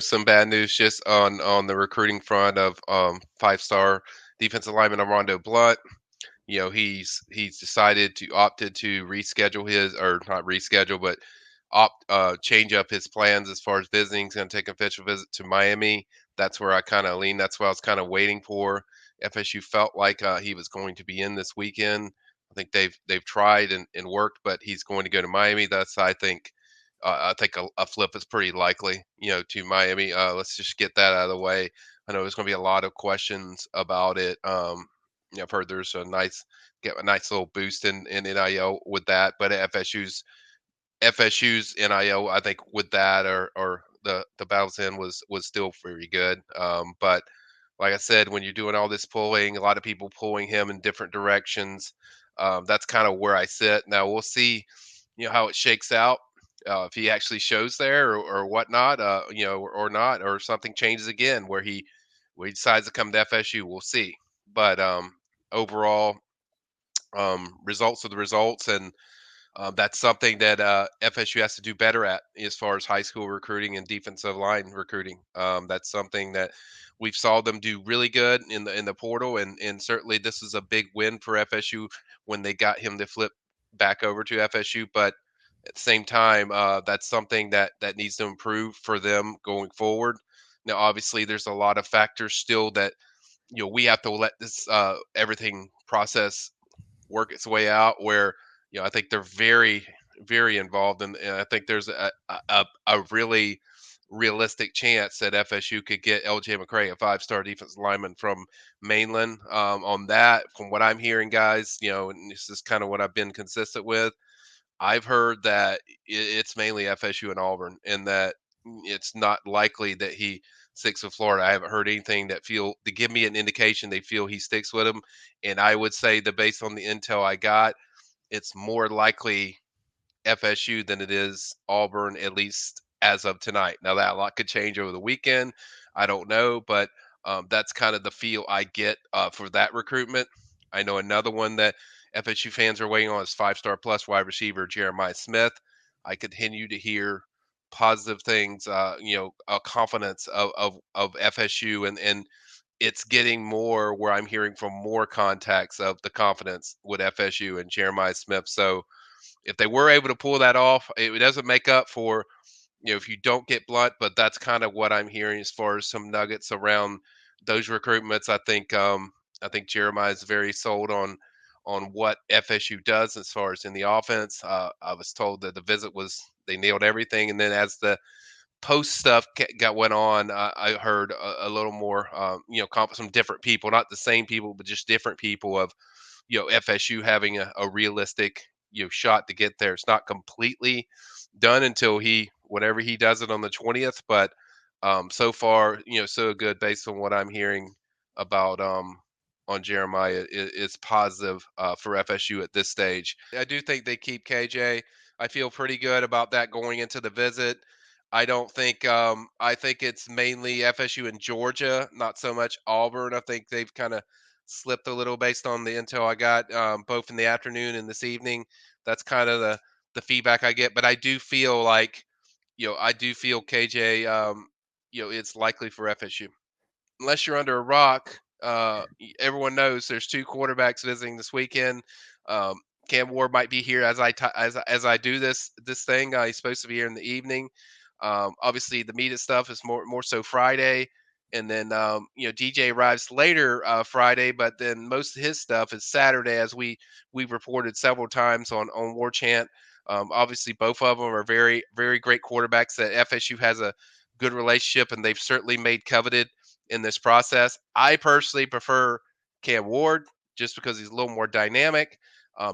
Some bad news just on the recruiting front of 5-star defensive lineman Armondo Blount. He's decided to opted to reschedule his, or not reschedule, but change up his plans as far as visiting. He's going to take an official visit to Miami. That's where I kind of lean. That's what I was kind of waiting for. FSU felt like he was going to be in this weekend. I think they've tried and worked, but he's going to go to Miami. That's I think a flip is pretty likely, to Miami. Let's just get that out of the way. I know there's going to be a lot of questions about it. I've heard there's get a nice little boost in NIL with that, but FSU's NIL, I think, with that or the Battles in was still very good. But like I said, when you're doing all this pulling, a lot of people pulling him in different directions. That's kind of where I sit. Now we'll see, how it shakes out. If he actually shows there or whatnot, or not, or something changes again where he decides to come to FSU, we'll see. But overall, results are the results, and that's something that FSU has to do better at as far as high school recruiting and defensive line recruiting. That's something that we've saw them do really good in the portal, and certainly this is a big win for FSU when they got him to flip back over to FSU. But at the same time, that's something that needs to improve for them going forward. Now, obviously, there's a lot of factors still that we have to let this everything process work its way out where I think they're very very involved and I think there's a really realistic chance that FSU could get LJ McCray, a 5-star defensive lineman from Mainland. On that, from what I'm hearing, guys, and this is kind of what I've been consistent with. I've heard that it's mainly FSU and Auburn, and that it's not likely that he sticks with Florida. I haven't heard anything that feel to give me an indication they feel he sticks with him. And I would say that based on the intel I got, it's more likely FSU than it is Auburn, at least as of tonight. Now that a lot could change over the weekend. I don't know, but that's kind of the feel I get for that recruitment. I know another one that FSU fans are waiting on is 5-star plus wide receiver Jeremiah Smith. I continue to hear positive things, confidence of FSU and it's getting more where I'm hearing from more contacts of the confidence with FSU and Jeremiah Smith. So if they were able to pull that off, it doesn't make up for if you don't get Blunt, but that's kind of what I'm hearing as far as some nuggets around those recruitments. I think Jeremiah is very sold on what FSU does as far as in the offense. I was told that the visit was they nailed everything, and then as the post stuff got went on, I heard a little more, from different people, not the same people, but just different people of FSU having a realistic shot to get there. It's not completely done until he whenever he does it on the 20th, but so far so good based on what I'm hearing about on Jeremiah is positive for FSU at this stage. I do think they keep KJ. I feel pretty good about that going into the visit. I don't think I think it's mainly FSU and Georgia, not so much Auburn. I think they've kind of slipped a little based on the intel I got both in the afternoon and this evening. That's kind of the feedback I get, but I do feel like I do feel KJ it's likely for FSU. Unless you're under a rock, everyone knows there's two quarterbacks visiting this weekend. Um, Cam Ward might be here as I do this thing. He's supposed to be here in the evening. Obviously, the media stuff is more so Friday, and then DJ arrives later Friday, but then most of his stuff is Saturday, as we've reported several times on Warchant. Obviously, both of them are very very great quarterbacks that FSU has a good relationship, and they've certainly made coveted in this process. I personally prefer Cam Ward just because he's a little more dynamic.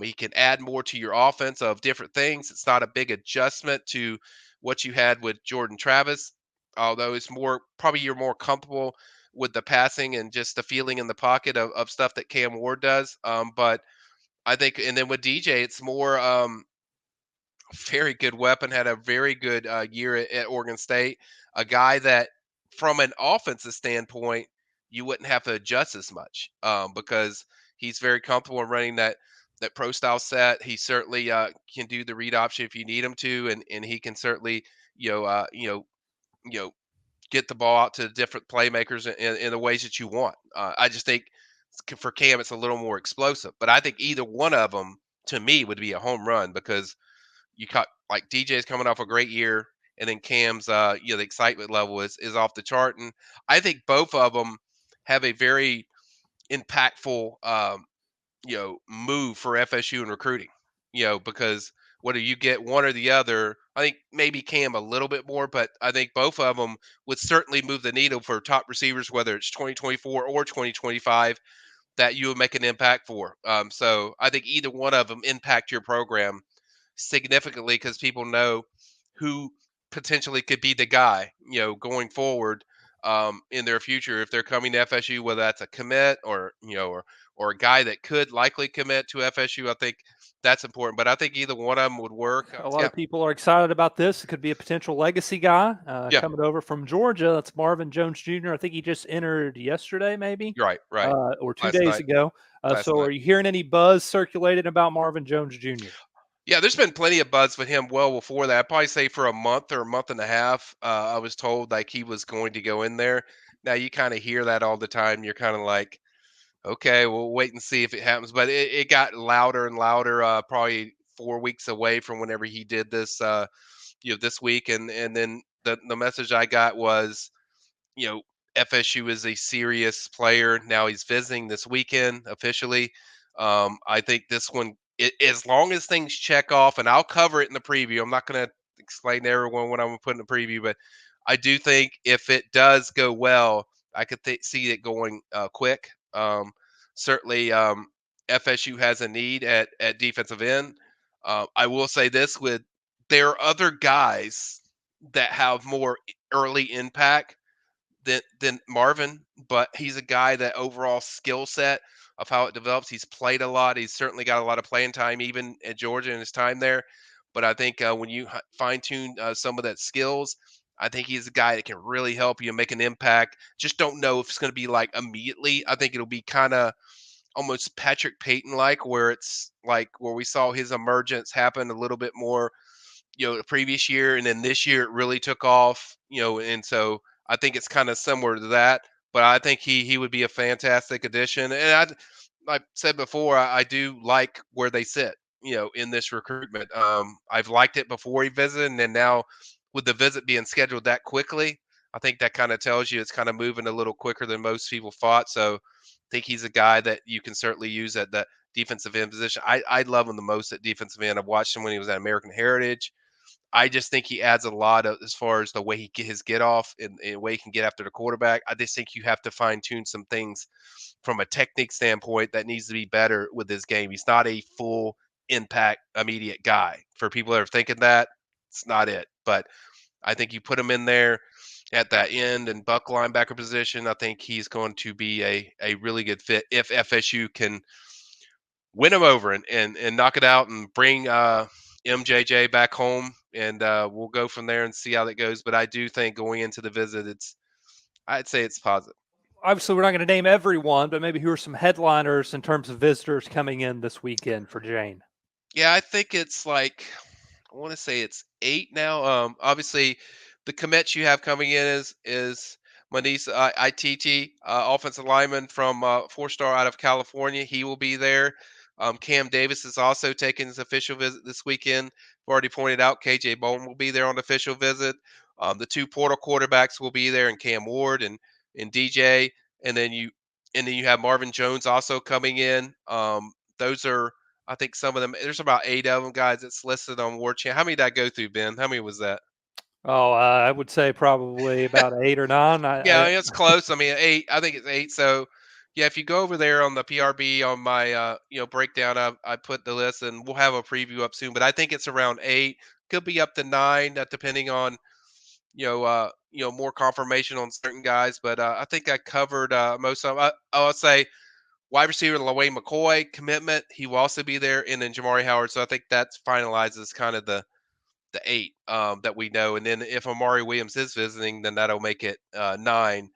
He can add more to your offense of different things. It's not a big adjustment to what you had with Jordan Travis, although it's more probably you're more comfortable with the passing and just the feeling in the pocket of stuff that Cam Ward does. But I think, and then with DJ, it's more very good weapon, had a very good year at Oregon State. A guy that, from an offensive standpoint, you wouldn't have to adjust as much because he's very comfortable in running that pro style set. He certainly can do the read option if you need him to, and he can certainly you know uh, you know you know get the ball out to different playmakers in the ways that you want. I just think for Cam, it's a little more explosive. But I think either one of them, to me, would be a home run because you caught like DJ's coming off a great year, and then Cam's, the excitement level is off the chart. And I think both of them have a very impactful, move for FSU in recruiting. Because whether you get one or the other, I think maybe Cam a little bit more, but I think both of them would certainly move the needle for top receivers, whether it's 2024 or 2025, that you would make an impact for. So I think either one of them impact your program significantly because people know who potentially could be the guy, going forward, in their future if they're coming to FSU, whether that's a commit or a guy that could likely commit to FSU. I think that's important, but I think either one of them would work. A lot Yeah, of people are excited about this. It could be a potential legacy guy yeah, coming over from Georgia. That's Marvin Jones Jr. I think he just entered yesterday, maybe, right, right. or two Last days night, ago. last So, night. are you hearing any buzz circulating about Marvin Jones Jr.? Yeah, there's been plenty of buzz for him well before that. I'd probably say for a month or a month and a half, I was told like he was going to go in there. Now you kind of hear that all the time. You're kind of like, okay, we'll wait and see if it happens. But it got louder and louder. Probably 4 weeks away from whenever he did this. This week, and then the message I got was, you know, FSU is a serious player. Now he's visiting this weekend officially. I think this one, as long as things check off, and I'll cover it in the preview. I'm not going to explain to everyone what I'm going to put in the preview, but I do think if it does go well, I could see it going quick. Certainly, FSU has a need at defensive end. I will say this: with there are other guys that have more early impact than Marvin, but he's a guy that overall skill set of how it develops. He's played a lot. He's certainly got a lot of playing time, even at Georgia in his time there. But I think when you fine tune some of that skills, I think he's a guy that can really help you make an impact. Just don't know if it's going to be like immediately. I think it'll be kind of almost Patrick Payton like, where it's like where we saw his emergence happen a little bit more, the previous year, and then this year it really took off, and so I think it's kind of similar to that. But I think he would be a fantastic addition, and like I said before, I do like where they sit, in this recruitment. I've liked it before he visited, and then now with the visit being scheduled that quickly, I think that kind of tells you it's kind of moving a little quicker than most people thought. So I think he's a guy that you can certainly use at the defensive end position. I love him the most at defensive end. I've watched him when he was at American Heritage. I just think he adds a lot of as far as the way he get his get off and the way he can get after the quarterback. I just think you have to fine tune some things from a technique standpoint that needs to be better with his game. He's not a full impact immediate guy. For people that are thinking that, it's not it. But I think you put him in there at that end and buck linebacker position. I think he's going to be a really good fit if FSU can win him over and knock it out and bring MJJ back home, and we'll go from there and see how that goes. But I do think going into the visit, I'd say it's positive. Obviously, we're not going to name everyone, but maybe who are some headliners in terms of visitors coming in this weekend for Jane? Yeah, I think it's like I want to say it's 8 now. Obviously, the commits you have coming in is Manisa ITT, offensive lineman from 4-star out of California. He will be there. Cam Davis is also taking his official visit this weekend. I've already pointed out KJ Bolton will be there on the official visit. The two portal quarterbacks will be there, and Cam Ward and DJ, and then you have Marvin Jones also coming in. Those are I think some of them. There's about 8 of them guys that's listed on Warchant. How many did I go through, Ben? How many was that? Oh, I would say probably about 8 or 9. Yeah, I mean, it's close. I mean, 8. I think it's 8. So, yeah, if you go over there on the PRB on my breakdown, I put the list, and we'll have a preview up soon. But I think it's around 8. Could be up to 9, depending on more confirmation on certain guys. But I think I covered most of them. I'll say wide receiver Lawayne McCoy commitment. He will also be there, and then Jamari Howard. So I think that finalizes kind of the 8 that we know. And then if Amari Williams is visiting, then that'll make it 9.